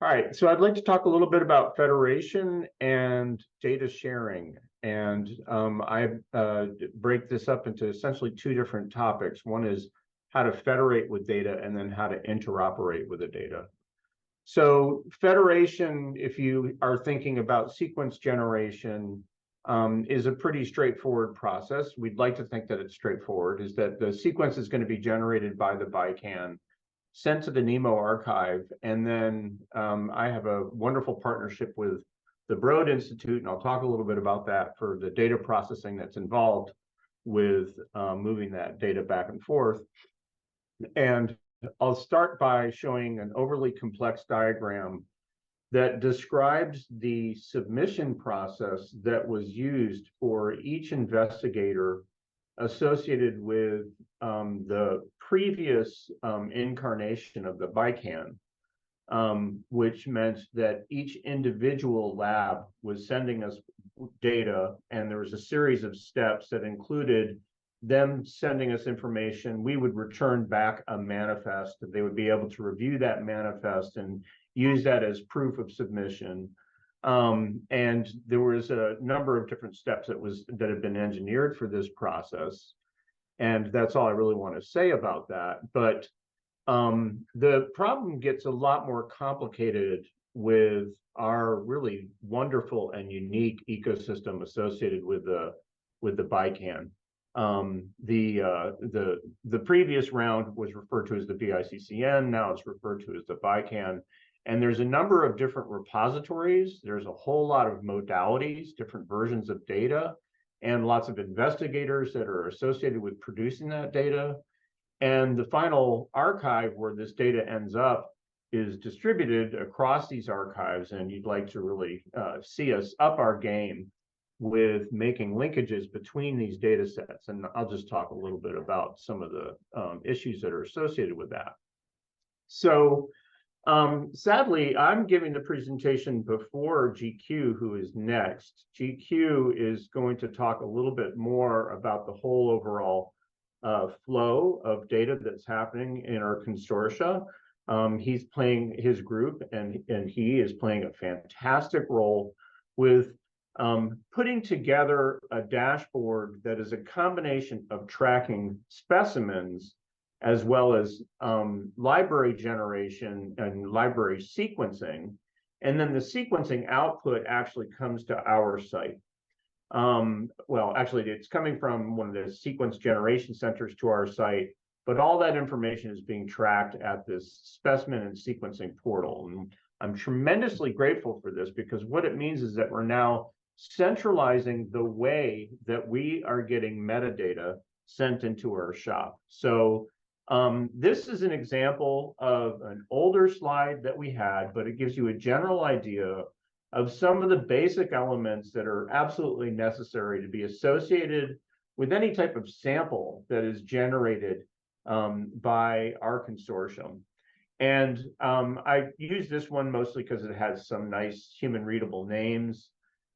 All right, so I'd like to talk a little bit about federation and data sharing. And I break this up into essentially two different topics. One is how to federate with data, and then how to interoperate with the data. So federation, if you are thinking about sequence generation, is a pretty straightforward process. We'd like to think that it's straightforward, is that the sequence is going to be generated by the BICAN, sent to the NEMO archive, and then I have a wonderful partnership with the Broad Institute, and I'll talk a little bit about that for the data processing that's involved with moving that data back and forth. And I'll start by showing an overly complex diagram that describes the submission process that was used for each investigator associated with the previous incarnation of the BICAN, which meant that each individual lab was sending us data, and there was a series of steps that included them sending us information. We would return back a manifest, that they would be able to review that manifest and use that as proof of submission. And there was a number of different steps that have been engineered for this process. And that's all I really want to say about that. But the problem gets a lot more complicated with our really wonderful and unique ecosystem associated with the BICAN. The previous round was referred to as the BICCN. Now it's referred to as the BICAN. And there's a number of different repositories. There's a whole lot of modalities, different versions of data, and lots of investigators that are associated with producing that data. And the final archive where this data ends up is distributed across these archives. And you'd like to really see us up our game with making linkages between these data sets. And I'll just talk a little bit about some of the issues that are associated with that. So sadly, I'm giving the presentation before GQ, who is next. GQ is going to talk a little bit more about the whole overall flow of data that's happening in our consortia. He's playing his group, and he is playing a fantastic role with putting together a dashboard that is a combination of tracking specimens as well as library generation and library sequencing. And then the sequencing output actually comes to our site. Well, actually, it's coming from one of the sequence generation centers to our site, but all that information is being tracked at this specimen and sequencing portal. And I'm tremendously grateful for this, because what it means is that we're now centralizing the way that we are getting metadata sent into our shop. So this is an example of an older slide that we had, but it gives you a general idea of some of the basic elements that are absolutely necessary to be associated with any type of sample that is generated by our consortium. And I use this one mostly because it has some nice human readable names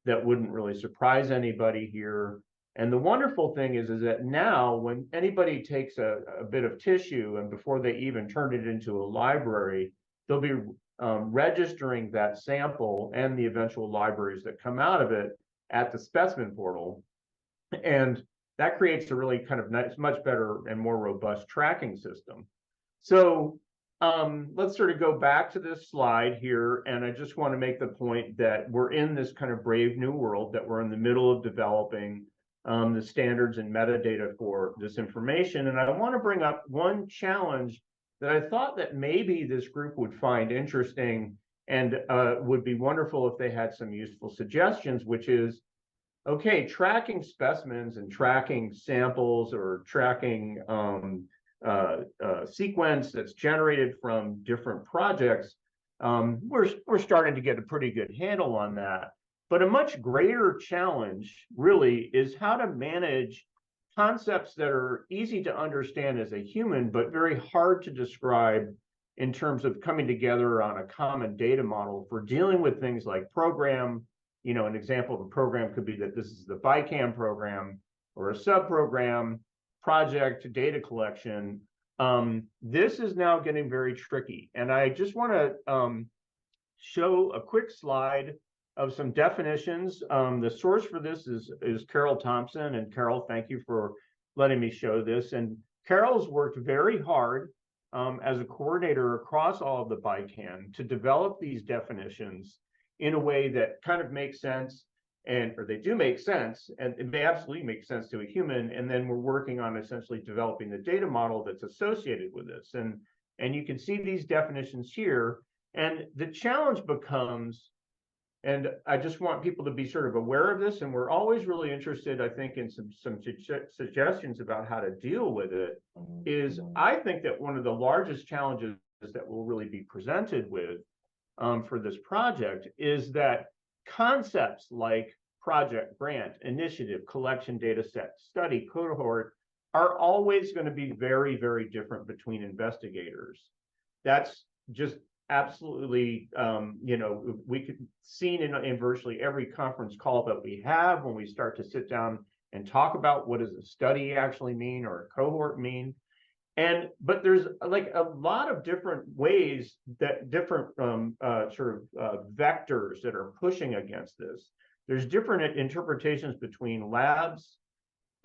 that wouldn't really surprise anybody here. And the wonderful thing is that now when anybody takes a bit of tissue, and before they even turn it into a library, they'll be registering that sample and the eventual libraries that come out of it at the specimen portal. And that creates a really kind of nice, much better and more robust tracking system. So let's sort of go back to this slide here. And I just want to make the point that we're in this kind of brave new world, that we're in the middle of developing the standards and metadata for this information. And I want to bring up one challenge that I thought that maybe this group would find interesting, and would be wonderful if they had some useful suggestions, which is, okay, tracking specimens and tracking samples, or tracking sequence that's generated from different projects, we're starting to get a pretty good handle on that. But a much greater challenge really is how to manage concepts that are easy to understand as a human, but very hard to describe in terms of coming together on a common data model for dealing with things like program. You know, an example of a program could be that this is the BICAN program, or a subprogram, project, data collection. This is now getting very tricky. And I just want to show a quick slide of some definitions. The source for this is Carol Thompson. And Carol, thank you for letting me show this. And Carol's worked very hard as a coordinator across all of the BICAN to develop these definitions in a way that kind of makes sense, or they do make sense, and they absolutely make sense to a human. And then we're working on essentially developing the data model that's associated with this. And you can see these definitions here. And the challenge becomes, and I just want people to be sort of aware of this, and we're always really interested, I think, in some suggestions about how to deal with it, is I think that one of the largest challenges that we'll really be presented with for this project is that concepts like project, grant, initiative, collection, data set, study, cohort are always going to be very, very different between investigators. That's just absolutely, we could see in virtually every conference call that we have when we start to sit down and talk about what does a study actually mean or a cohort mean. But there's like a lot of different ways that different vectors that are pushing against this. There's different interpretations between labs.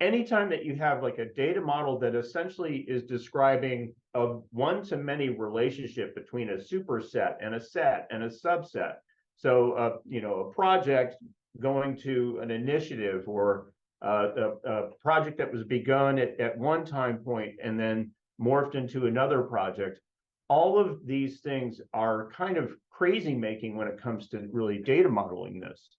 Anytime that you have like a data model that essentially is describing a one-to-many relationship between a superset and a set and a subset. So, a project going to an initiative, or a project that was begun at one time point and then morphed into another project. All of these things are kind of crazy making when it comes to really data modeling this.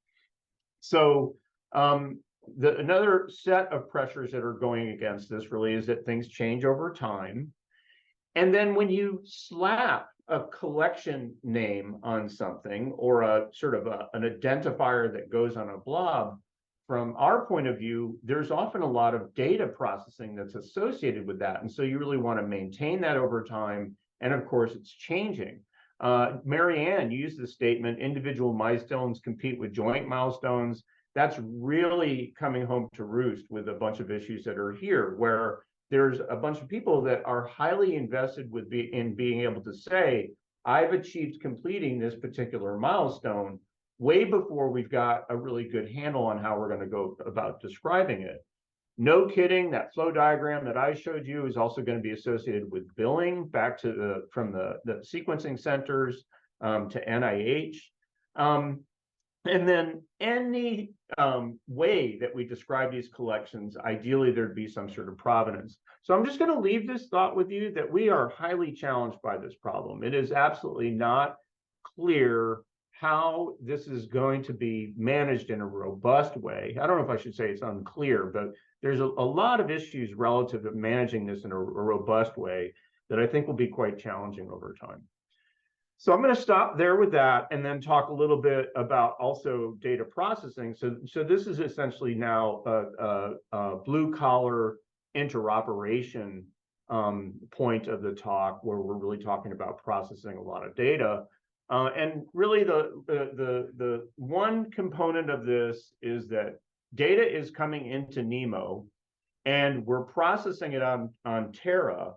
So another set of pressures that are going against this really is that things change over time. And then when you slap a collection name on something, or a sort of an identifier that goes on a blob, from our point of view, there's often a lot of data processing that's associated with that. And so you really want to maintain that over time. And of course, it's changing. Marianne used the statement, individual milestones compete with joint milestones. That's really coming home to roost with a bunch of issues that are here, where there's a bunch of people that are highly invested in being able to say, I've achieved completing this particular milestone, way before we've got a really good handle on how we're going to go about describing it. No kidding, that flow diagram that I showed you is also going to be associated with billing back to from the sequencing centers to NIH. And then any way that we describe these collections, ideally there'd be some sort of provenance. So I'm just going to leave this thought with you that we are highly challenged by this problem. It is absolutely not clear how this is going to be managed in a robust way. I don't know if I should say it's unclear, but there's a lot of issues relative to managing this in a robust way that I think will be quite challenging over time. So I'm going to stop there with that and then talk a little bit about also data processing. So this is essentially now a blue collar interoperation point of the talk, where we're really talking about processing a lot of data. And really the one component of this is that data is coming into NEMO, and we're processing it on Terra.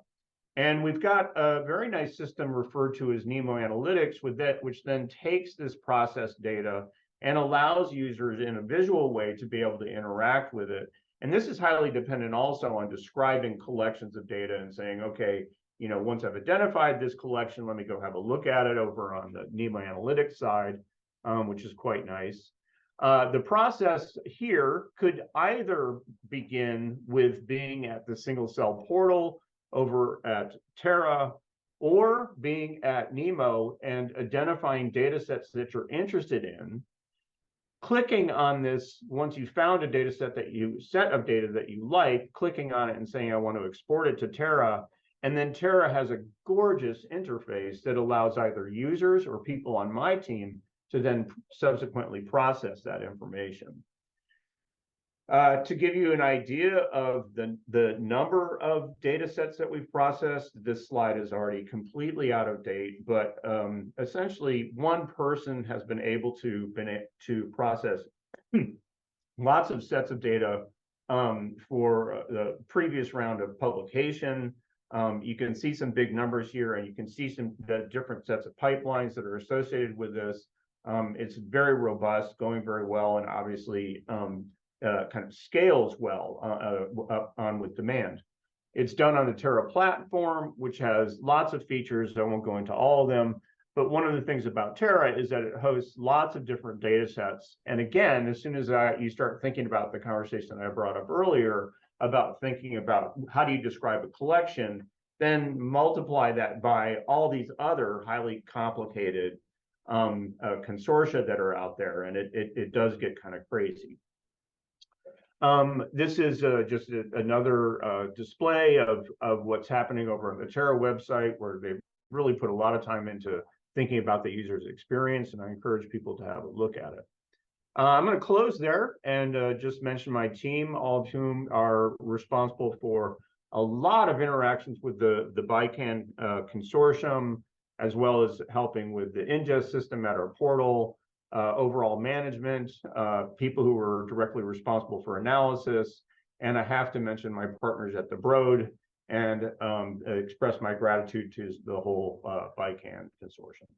And we've got a very nice system referred to as Neuroinformatics which then takes this processed data and allows users in a visual way to be able to interact with it. And this is highly dependent also on describing collections of data and saying, okay, once I've identified this collection, let me go have a look at it over on the Neuroinformatics side, which is quite nice. The process here could either begin with being at the single cell portal over at Terra, or being at NEMO and identifying data sets that you're interested in, clicking on this, once you found a data set of data that you like, clicking on it and saying, I want to export it to Terra. And then Terra has a gorgeous interface that allows either users or people on my team to then subsequently process that information. To give you an idea of the number of data sets that we've processed, this slide is already completely out of date, but essentially one person has been able to process lots of sets of data for the previous round of publication. You can see some big numbers here, and you can see some different sets of pipelines that are associated with this. It's very robust, going very well, and obviously kind of scales well up on with demand. It's done on the Terra platform, which has lots of features. I won't go into all of them, but one of the things about Terra is that it hosts lots of different data sets. And again, as soon as you start thinking about the conversation that I brought up earlier about thinking about how do you describe a collection, then multiply that by all these other highly complicated consortia that are out there, and it does get kind of crazy. This is just another display of what's happening over on the Terra website, where they've really put a lot of time into thinking about the user's experience, and I encourage people to have a look at it. I'm going to close there and just mention my team, all of whom are responsible for a lot of interactions with the BICAN consortium, as well as helping with the ingest system at our portal, overall management, people who are directly responsible for analysis, and I have to mention my partners at the Broad and express my gratitude to the whole BICAN consortium.